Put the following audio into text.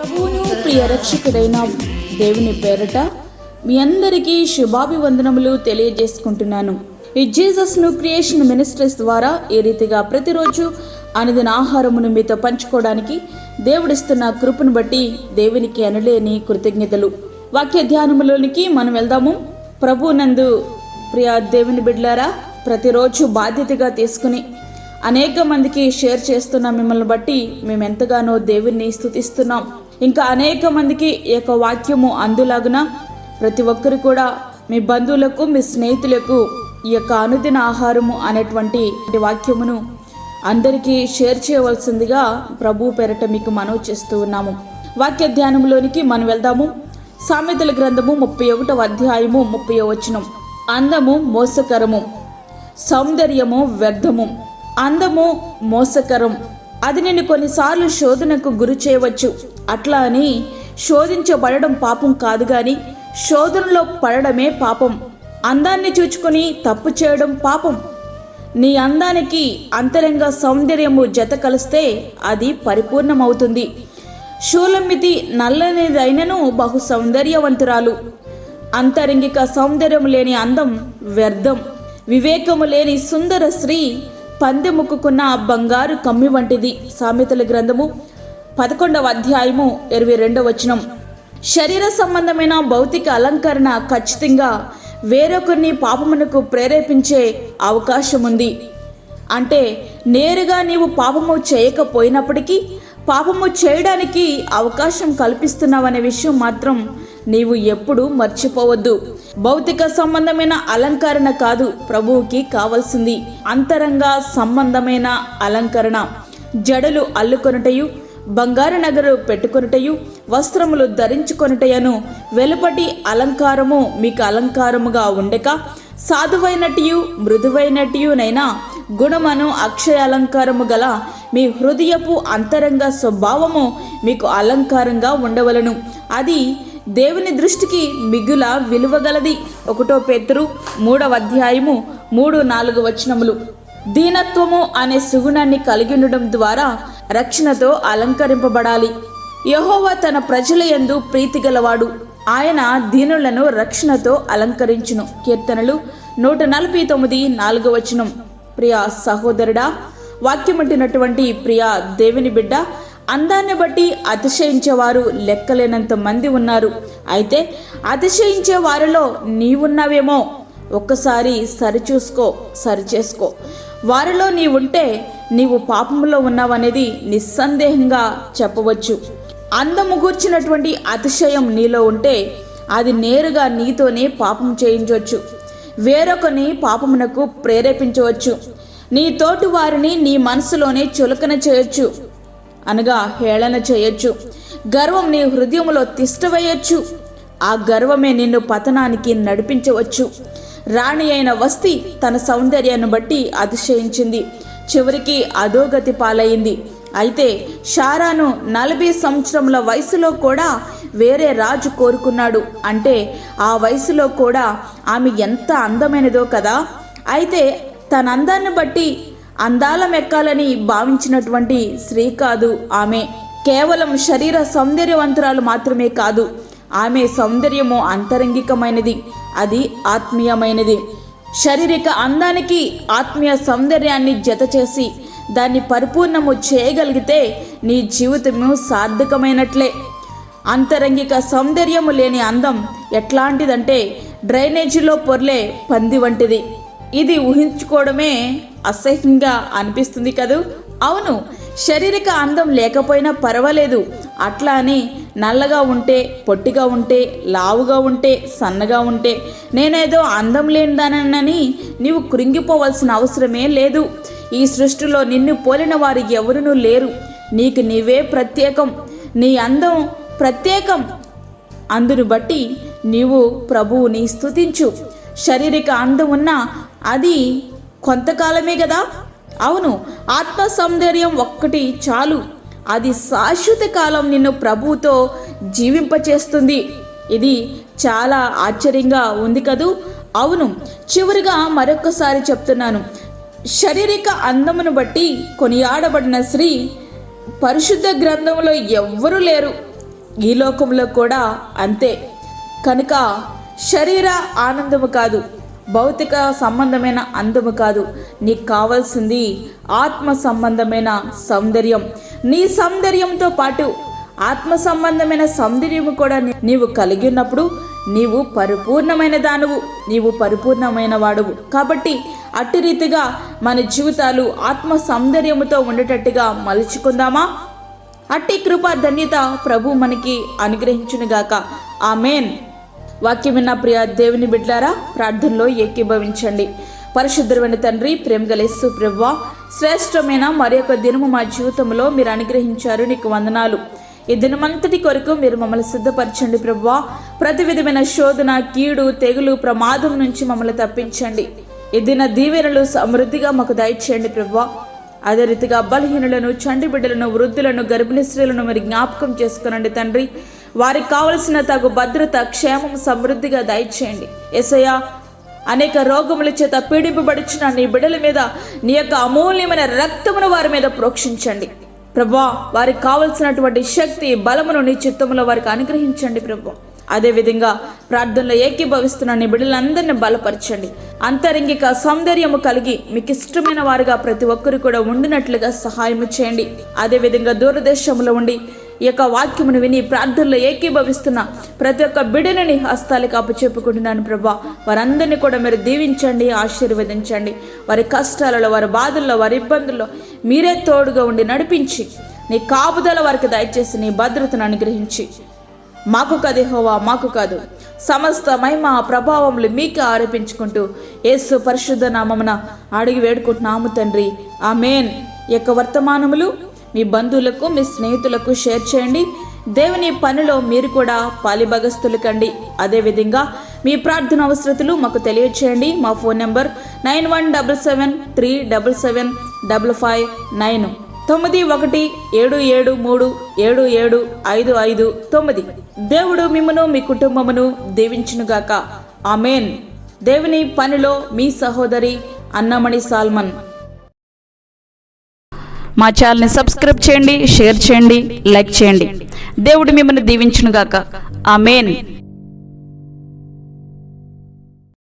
ప్రభువును ప్రియ రక్షకుడైన దేవుని పేరట మీ అందరికీ శుభాభివందనములు తెలియజేసుకుంటున్నాను. ఈ జీసస్ న్యూ క్రియేషన్ మినిస్ట్రీస్ ద్వారా ఈ రీతిగా ప్రతిరోజు అనుదిన ఆహారమును మీతో పంచుకోవడానికి దేవుడిస్తున్న కృపను బట్టి దేవునికి అనలేని కృతజ్ఞతలు. వాక్య ధ్యానములోనికి మనం వెళ్దాము. ప్రభువునందు ప్రియ దేవుని బిడ్డలారా, ప్రతిరోజు బాధ్యతగా తీసుకుని అనేక మందికి షేర్ చేస్తున్న మిమ్మల్ని బట్టి మేము ఎంతగానో దేవుణ్ణి స్తుతిస్తున్నాం. ఇంకా అనేక మందికి ఈ యొక్క వాక్యము అందులాగున ప్రతి ఒక్కరు కూడా మీ బంధువులకు, మీ స్నేహితులకు ఈ యొక్క అనుదిన ఆహారము అనేటువంటి వాక్యమును అందరికీ షేర్ చేయవలసిందిగా ప్రభు పేరట మీకు మనవి చేస్తూ ఉన్నాము. వాక్య ధ్యానంలోనికి మనం వెళ్దాము. సామెతల గ్రంథము 31వ అధ్యాయము 30వ వచనం. అందము మోసకరము, సౌందర్యము వ్యర్థము. అందము మోసకరం, అది నిన్ను కొన్నిసార్లు శోధనకు గురి చేయవచ్చు. అట్లా అని శోధించబడడం పాపం కాదు, కానీ శోధనలో పడడమే పాపం. అందాన్ని చూచుకొని తప్పు చేయడం పాపం. నీ అందానికి అంతరంగ సౌందర్యము జత కలిస్తే అది పరిపూర్ణమవుతుంది. షూలమ్మితి నల్లనిదైనను బహు సౌందర్యవంతురాలు. అంతరంగిక సౌందర్యం లేని అందం వ్యర్థం. వివేకము లేని సుందర స్త్రీ పందెముక్కున్న బంగారు కమ్మి వంటిది. సామెతల గ్రంథము 11వ అధ్యాయము 22వ వచనం. శరీర సంబంధమైన భౌతిక అలంకరణ ఖచ్చితంగా వేరొకరిని పాపమునకు ప్రేరేపించే అవకాశం ఉంది. అంటే నేరుగా నీవు పాపము చేయకపోయినప్పటికీ పాపము చేయడానికి అవకాశం కల్పిస్తున్నావనే విషయం మాత్రం నీవు ఎప్పుడూ మర్చిపోవద్దు. భౌతిక సంబంధమైన అలంకరణ కాదు ప్రభువుకి కావలసింది, అంతరంగ సంబంధమైన అలంకరణ. జడలు అల్లుకొనుటయు, బంగారు నగరు పెట్టుకొనుటయు, వస్త్రములు ధరించుకొనుటయను వెలుపటి అలంకారము మీకు అలంకారముగా ఉండక, సాధువైనటియు మృదువైనటియునైనా గుణమను అక్షయ అలంకారము గల మీ హృదయపు అంతరంగ స్వభావము మీకు అలంకారంగా ఉండవలను. అది దేవుని దృష్టికి మిగుల విలువగలది. 1 పేతురు 3వ అధ్యాయము 3-4 వచనములు. దీనత్వము అనే సుగుణాన్ని కలిగి ఉండడం ద్వారా రక్షణతో అలంకరింపబడాలి. యెహోవా తన ప్రజల యందు ప్రీతి గలవాడు, ఆయన దీనులను రక్షణతో అలంకరించును. కీర్తనలు 149:4 వచనం. ప్రియ సహోదరుడా, వాక్యమంటున్నటువంటి ప్రియ దేవుని బిడ్డ, అందాన్ని బట్టి అతిశయించేవారు లెక్కలేనంత మంది ఉన్నారు. అయితే అతిశయించే వారిలో నీవున్నావేమో ఒక్కసారి సరిచేసుకో. వారిలో నీవుంటే నీవు పాపంలో ఉన్నావనేది నిస్సందేహంగా చెప్పవచ్చు. అందము గూర్చినటువంటి అతిశయం నీలో ఉంటే అది నేరుగా నీతోనే పాపం చేయించవచ్చు, వేరొకని పాపమునకు ప్రేరేపించవచ్చు. నీ తోటి వారిని నీ మనసులోనే చులకన చేయొచ్చు, అనగా హేళన చేయొచ్చు. గర్వం నీ హృదయంలో తిష్టవేయొచ్చు. ఆ గర్వమే నిన్ను పతనానికి నడిపించవచ్చు. రాణి అయిన వస్తి తన సౌందర్యాన్ని బట్టి అతిశయించింది, చివరికి అధోగతి పాలయ్యింది. అయితే షారాను 40 సంవత్సరముల వయసులో కూడా వేరే రాజు కోరుకున్నాడు. అంటే ఆ వయసులో కూడా ఆమె ఎంత అందమైనదో కదా. అయితే తన అందాన్ని బట్టి అందాల మెక్కాలని భావించినటువంటి స్త్రీ కాదు ఆమె. కేవలం శరీర సౌందర్యవంతురాలు మాత్రమే కాదు, ఆమె సౌందర్యము అంతరంగికమైనది, అది ఆత్మీయమైనది. శారీరక అందానికి ఆత్మీయ సౌందర్యాన్ని జత చేసి దాన్ని పరిపూర్ణము చేయగలిగితే నీ జీవితము సార్థకమైనట్లే. అంతరంగిక సౌందర్యము లేని అందం ఎట్లాంటిదంటే డ్రైనేజీలో పొర్లే పంది వంటిది. ఇది ఊహించుకోవడమే అసహ్యంగా అనిపిస్తుంది కదూ. అవును, శారీరక అందం లేకపోయినా పర్వాలేదు. అట్లా అని నల్లగా ఉంటే, పొట్టిగా ఉంటే, లావుగా ఉంటే, సన్నగా ఉంటే నేనేదో అందం లేనిదానని నీవు కృంగిపోవలసిన అవసరమే లేదు. ఈ సృష్టిలో నిన్ను పోలిన వారు ఎవరునూ లేరు. నీకు నీవే ప్రత్యేకం, నీ అందం ప్రత్యేకం. అందును బట్టి నీవు ప్రభువుని స్తుతించు. శారీరక అందం ఉన్నా అది కొంతకాలమే కదా. అవును, ఆత్మ సౌందర్యం ఒక్కటి చాలు, అది శాశ్వత కాలం నిన్ను ప్రభువుతో జీవింపచేస్తుంది. ఇది చాలా ఆశ్చర్యంగా ఉంది కదూ. అవును, చివరిగా మరొకసారి చెప్తున్నాను, శారీరక అందమును బట్టి కొనియాడబడిన స్త్రీ పరిశుద్ధ గ్రంథంలో ఎవ్వరూ లేరు. ఈ లోకంలో కూడా అంతే. కనుక శరీర ఆనందము కాదు, భౌతిక సంబంధమైన అందము కాదు, నీకు కావాల్సింది ఆత్మ సంబంధమైన సౌందర్యం. నీ సౌందర్యంతో పాటు ఆత్మ సంబంధమైన సౌందర్యము కూడా నీవు కలిగి ఉన్నప్పుడు నీవు పరిపూర్ణమైన దానువు, నీవు పరిపూర్ణమైన వాడువు. కాబట్టి అట్టి రీతిగా మన జీవితాలు ఆత్మ సౌందర్యముతో ఉండేటట్టుగా మలుచుకుందామా? అట్టి కృపా ధన్యత ప్రభు మనకి అనుగ్రహించునుగాక. ఆమేన్. వాక్యం విన్న ప్రియ దేవుని బిడ్డలారా, ప్రార్థనలో ఏకీభవించండి. పరిశుద్ధమైన తండ్రి, ప్రేమగల యేసు ప్రభువా, శ్రేష్టమైన మరి ఒక దినము మా జీవితంలో మీరు అనుగ్రహించారు, నీకు వందనాలు. ఈ దినమంతటి కొరకు మీరు మమ్మల్ని సిద్ధపరచండి ప్రభువా. ప్రతి విధమైన శోధన, కీడు, తెగులు, ప్రమాదం నుంచి మమ్మల్ని తప్పించండి. ఈ దిన దీవెనలు సమృద్ధిగా మాకు దయచేయండి ప్రభువా. అదే రీతిగా బలహీనులను, చంటి బిడ్డలను, వృద్ధులను, గర్భిణీ స్త్రీలను మీరు జ్ఞాపకం చేసుకునండి తండ్రి. వారికి కావలసిన తగు భద్రత, క్షేమం సమృద్ధిగా దయచేయండి యేసయ్యా. అనేక రోగముల చేత పీడింపబడుచున్న నీ బిడ్డల మీద నీ యొక్క అమూల్యమైన రక్తమును వారి మీద ప్రోక్షించండి ప్రభువా. వారికి కావలసినటువంటి శక్తి, బలమును నీ చిత్తములో వారికి అనుగ్రహించండి ప్రభువా. అదేవిధంగా ప్రార్థనలో ఏకీభవిస్తున్న నీ బిడ్డలందరినీ బలపరచండి. అంతరంగిక సౌందర్యము కలిగి మీకు ఇష్టమైన వారుగా ప్రతి ఒక్కరు కూడా ఉండినట్లుగా సహాయం చేయండి. అదేవిధంగా దూరదేశంలో ఉండి ఈ యొక్క వాక్యమును విని ప్రార్థనలో ఏకీభవిస్తున్న ప్రతి ఒక్క బిడ్డని హస్తాలకు అప్పచెప్పుకుంటున్నాను ప్రభా. వారందరినీ కూడా మీరు దీవించండి, ఆశీర్వదించండి. వారి కష్టాలలో, వారి బాధల్లో, వారి ఇబ్బందుల్లో మీరే తోడుగా ఉండి నడిపించి నీ కాపుదల వారికి దయచేసి నీ భద్రతను అనుగ్రహించి, మాకు కాదు యెహోవా, మాకు కాదు, సమస్త మహిమ ప్రభావములు మీకు ఆరోపించుకుంటూ యేసు పరిశుద్ధ నామమున అడిగి వేడుకుంటున్నాము తండ్రి. ఆమేన్. ఈ యొక్క వర్తమానములు మీ బంధువులకు, మీ స్నేహితులకు షేర్ చేయండి. దేవుని పనిలో మీరు కూడా పాలిభాగస్తులు కండి. అదేవిధంగా మీ ప్రార్థన అవసరతలు మాకు తెలియచేయండి. మా ఫోన్ నెంబర్ 9177377559 9177377559. దేవుడు మిమ్మును, మీ కుటుంబమును దీవించునుగాక. ఆమేన్. దేవుని పనిలో మీ సహోదరి అన్నమణి సాల్మన్. మా ఛానల్ని సబ్స్క్రైబ్ చేయండి, షేర్ చేయండి, లైక్ చేయండి. దేవుడు మిమ్మల్ని దీవించునుగాక. ఆమేన్.